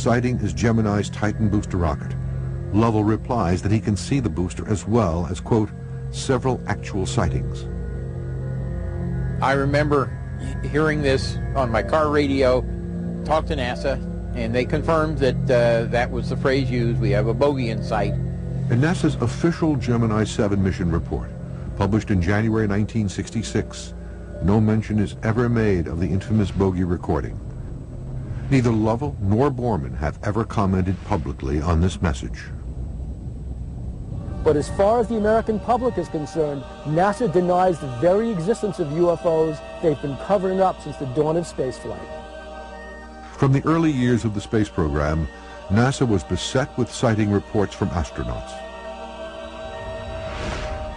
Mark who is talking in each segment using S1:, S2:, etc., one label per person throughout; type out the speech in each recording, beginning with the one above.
S1: sighting is Gemini's Titan booster rocket. Lovell replies that he can see the booster as well as, quote, several actual sightings.
S2: I remember hearing this on my car radio, talked to NASA, and they confirmed that that was the phrase used, we have a bogey in sight.
S1: In NASA's official Gemini 7 mission report, published in January 1966, no mention is ever made of the infamous bogey recording. Neither Lovell nor Borman have ever commented publicly on this message.
S3: But as far as the American public is concerned, NASA denies the very existence of UFOs they've been covering up since the dawn of spaceflight.
S1: From the early years of the space program, NASA was beset with sighting reports from astronauts.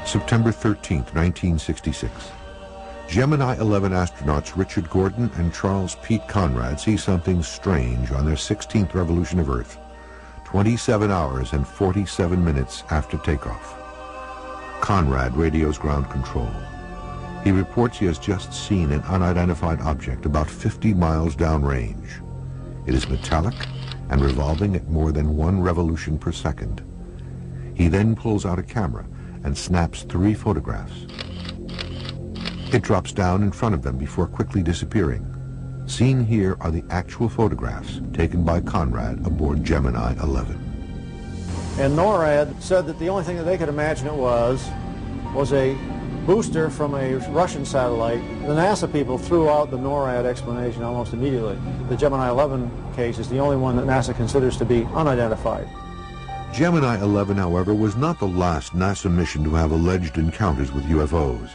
S1: September 13, 1966. Gemini 11 astronauts Richard Gordon and Charles Pete Conrad see something strange on their 16th revolution of Earth, 27 hours and 47 minutes after takeoff. Conrad radios ground control. He reports he has just seen an unidentified object about 50 miles downrange. It is metallic and revolving at more than 1 revolution per second. He then pulls out a camera and snaps 3 photographs. It drops down in front of them before quickly disappearing. Seen here are the actual photographs taken by Conrad aboard Gemini 11.
S4: And NORAD said that the only thing that they could imagine it was a booster from a Russian satellite. The NASA people threw out the NORAD explanation almost immediately. The Gemini 11 case is the only one that NASA considers to be unidentified.
S1: Gemini 11, however, was not the last NASA mission to have alleged encounters with UFOs.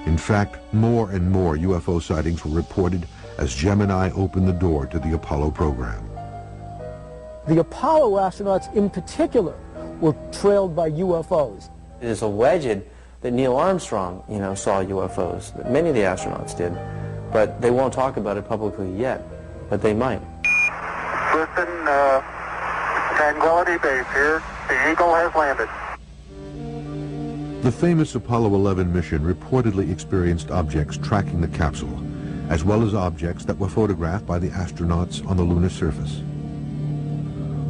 S1: In fact, more and more UFO sightings were reported as Gemini opened the door to the Apollo program.
S3: The Apollo astronauts in particular were trailed by UFOs.
S5: It is alleged that Neil Armstrong, saw UFOs, that many of the astronauts did, but they won't talk about it publicly yet, but they might.
S6: Listen, Tranquility Base here. The Eagle has landed.
S1: The famous Apollo 11 mission reportedly experienced objects tracking the capsule, as well as objects that were photographed by the astronauts on the lunar surface.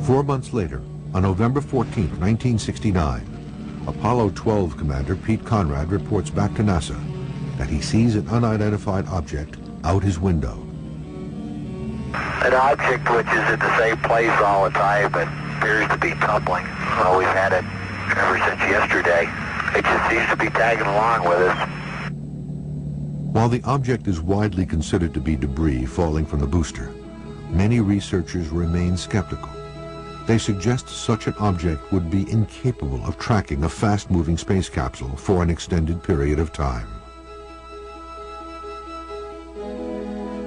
S1: 4 months later, on November 14, 1969, Apollo 12 commander Pete Conrad reports back to NASA that he sees an unidentified object out his window.
S6: An object which is at the same place all the time but appears to be tumbling. Well, we've had it ever since yesterday. It just seems to be tagging along with us.
S1: While the object is widely considered to be debris falling from the booster, many researchers remain skeptical. They suggest such an object would be incapable of tracking a fast-moving space capsule for an extended period of time.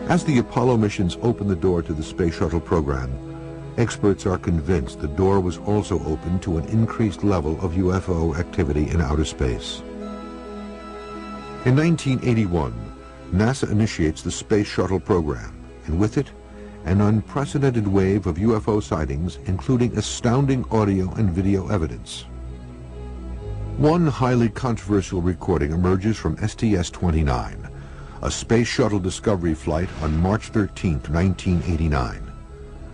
S1: As the Apollo missions open the door to the space shuttle program, experts are convinced the door was also open to an increased level of UFO activity in outer space. In 1981, NASA initiates the Space Shuttle program, and with it, an unprecedented wave of UFO sightings, including astounding audio and video evidence. One highly controversial recording emerges from STS-29, a Space Shuttle Discovery flight on March 13, 1989.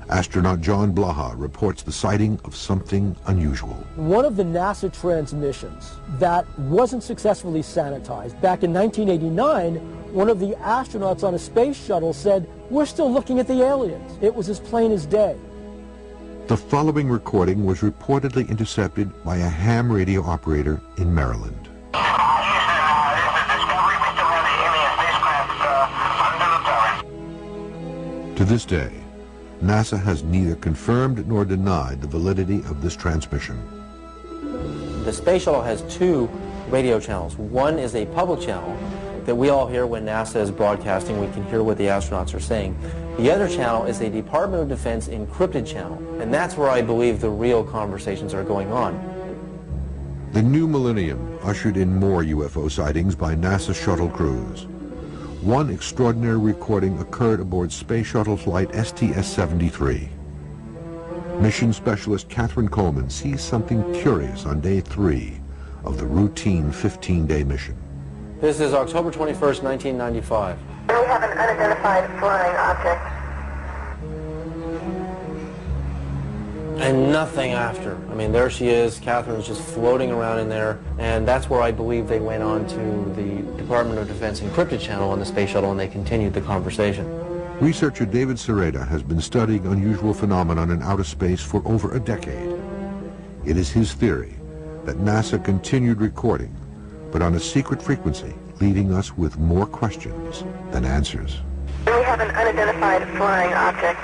S1: Astronaut John Blaha reports the sighting of something unusual.
S3: One of the NASA transmissions that wasn't successfully sanitized, back in 1989, one of the astronauts on a space shuttle said, "We're still looking at the aliens." It was as plain as day.
S1: The following recording was reportedly intercepted by a ham radio operator in Maryland. To this day, NASA has neither confirmed nor denied the validity of this transmission.
S5: The space shuttle has 2 radio channels. One is a public channel that we all hear when NASA is broadcasting. We can hear what the astronauts are saying. The other channel is a Department of Defense encrypted channel, and that's where I believe the real conversations are going on.
S1: The new millennium ushered in more UFO sightings by NASA shuttle crews. One extraordinary recording occurred aboard Space Shuttle Flight STS-73. Mission specialist Catherine Coleman sees something curious on day 3 of the routine 15-day mission.
S5: This is October 21st, 1995.
S7: We have an unidentified flying object.
S5: And nothing after. I mean, there she is. Catherine's just floating around in there, and that's where I believe they went on to the Department of Defense encrypted channel on the space shuttle, and they continued the conversation.
S1: Researcher David Sereda has been studying unusual phenomenon in outer space for over a decade. It is his theory that NASA continued recording, but on a secret frequency, leaving us with more questions than answers.
S7: We have an unidentified flying object.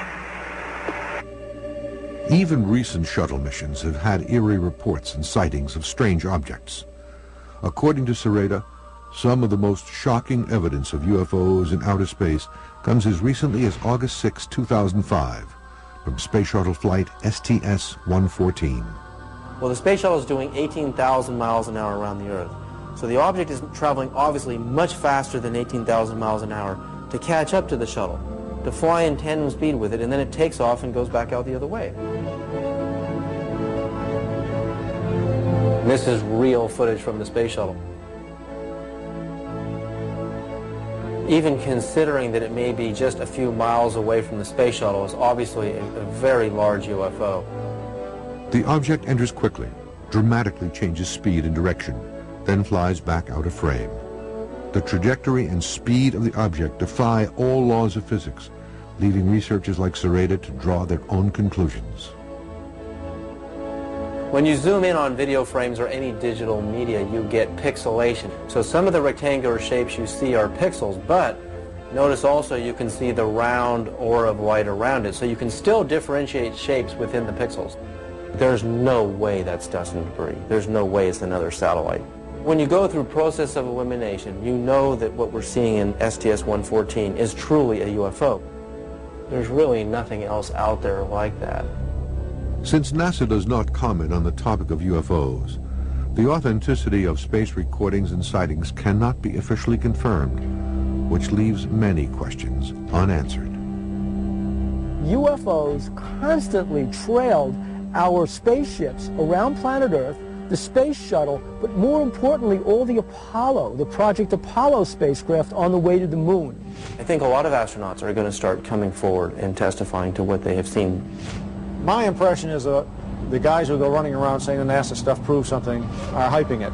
S1: Even recent shuttle missions have had eerie reports and sightings of strange objects. According to Sereda, some of the most shocking evidence of UFOs in outer space comes as recently as August 6, 2005, from Space Shuttle Flight STS-114.
S5: Well, the space shuttle is doing 18,000 miles an hour around the Earth. So the object is traveling obviously much faster than 18,000 miles an hour to catch up to the shuttle, to fly in tandem speed with it, and then it takes off and goes back out the other way. This is real footage from the space shuttle. Even considering that it may be just a few miles away from the space shuttle is obviously a very large UFO.
S1: The object enters quickly, dramatically changes speed and direction, then flies back out of frame. The trajectory and speed of the object defy all laws of physics, leaving researchers like Sereda to draw their own conclusions.
S5: When you zoom in on video frames or any digital media, you get pixelation. So some of the rectangular shapes you see are pixels, but notice also you can see the round aura of light around it, so you can still differentiate shapes within the pixels. There's no way that's dust and debris. There's no way it's another satellite. When you go through process of elimination, you know that what we're seeing in STS-114 is truly a UFO. There's really nothing else out there like that.
S1: Since NASA does not comment on the topic of UFOs, the authenticity of space recordings and sightings cannot be officially confirmed, which leaves many questions unanswered.
S3: UFOs constantly trailed our spaceships around planet Earth, the space shuttle, but more importantly, all the Project Apollo spacecraft on the way to the moon.
S5: I think a lot of astronauts are going to start coming forward and testifying to what they have seen.
S4: My impression is the guys who go running around saying the NASA stuff proves something are hyping it.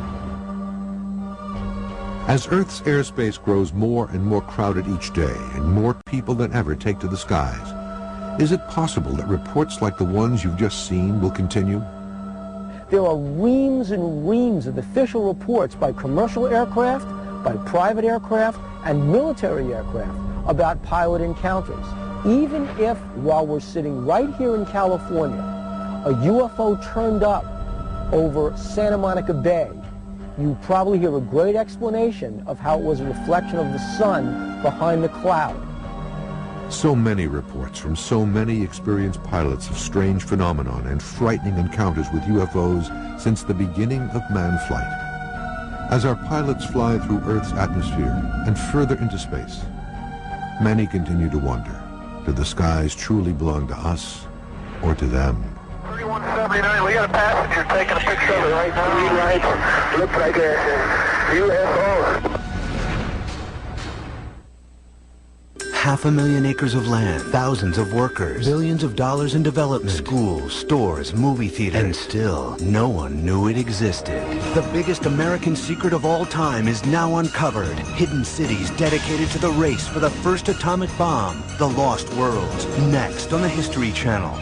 S1: As Earth's airspace grows more and more crowded each day and more people than ever take to the skies, is it possible that reports like the ones you've just seen will continue?
S3: There are reams and reams of official reports by commercial aircraft, by private aircraft, and military aircraft about pilot encounters. Even if, while we're sitting right here in California, a UFO turned up over Santa Monica Bay, you probably hear a great explanation of how it was a reflection of the sun behind the cloud.
S1: So many reports from so many experienced pilots of strange phenomenon and frightening encounters with UFOs since the beginning of manned flight. As our pilots fly through Earth's atmosphere and further into space, many continue to wonder, do the skies truly belong to us or to them?
S6: 3179, we got a passenger taking a picture of it right now. Read right. Looks like a UFO.
S8: 500,000 acres of land, thousands of workers, billions of dollars in development, schools, stores, movie theaters, and still no one knew it existed. The biggest American secret of all time is now uncovered. Hidden cities dedicated to the race for the first atomic bomb, the Lost Worlds, next on the History Channel.